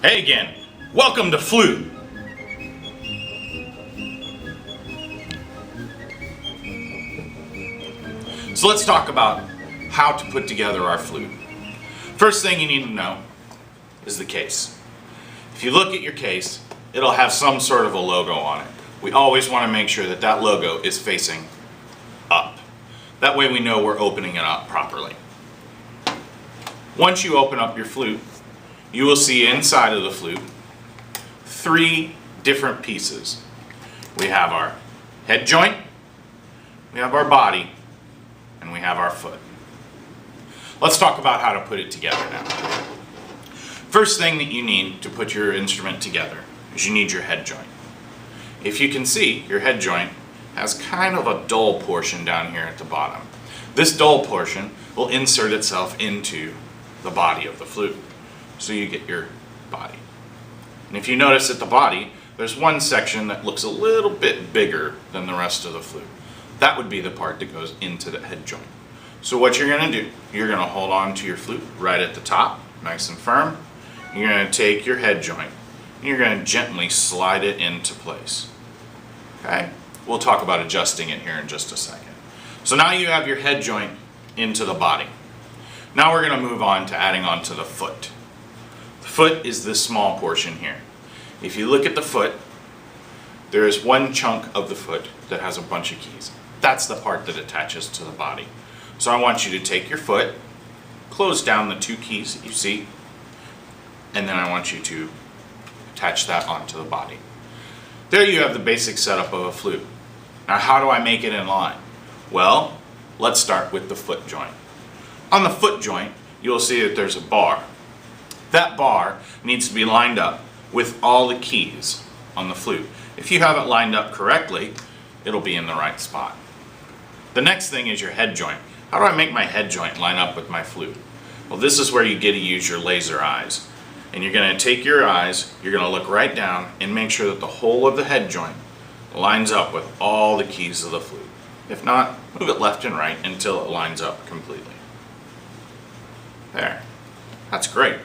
Hey again, welcome to Flute. So let's talk about how to put together our flute. First thing you need to know is the case. If you look at your case, it'll have some sort of a logo on it. We always want to make sure that that logo is facing up. That way we know we're opening it up properly. Once you open up your flute, you will see inside of the flute 3 different pieces. We have our head joint, we have our body, and we have our foot. Let's talk about how to put it together now. First thing that you need to put your instrument together is you need your head joint. If you can see, your head joint has kind of a dull portion down here at the bottom. This dull portion will insert itself into the body of the flute. So you get your body. And if you notice at the body, there's one section that looks a little bit bigger than the rest of the flute. That would be the part that goes into the head joint. So what you're going to do, you're going to hold on to your flute right at the top, nice and firm. You're going to take your head joint and you're going to gently slide it into place. Okay? We'll talk about adjusting it here in just a second. So now you have your head joint into the body. Now we're going to move on to adding on to the foot. The foot is this small portion here. If you look at the foot, there is one chunk of the foot that has a bunch of keys. That's the part that attaches to the body. So I want you to take your foot, close down the 2 keys that you see, and then I want you to attach that onto the body. There you have the basic setup of a flute. Now how do I make it in line? Well, let's start with the foot joint. On the foot joint, you'll see that there's a bar. That bar needs to be lined up with all the keys on the flute. If you have it lined up correctly, it'll be in the right spot. The next thing is your head joint. How do I make my head joint line up with my flute? Well, this is where you get to use your laser eyes. And you're going to take your eyes, you're going to look right down and make sure that the whole of the head joint lines up with all the keys of the flute. If not, move it left and right until it lines up completely. There. That's great.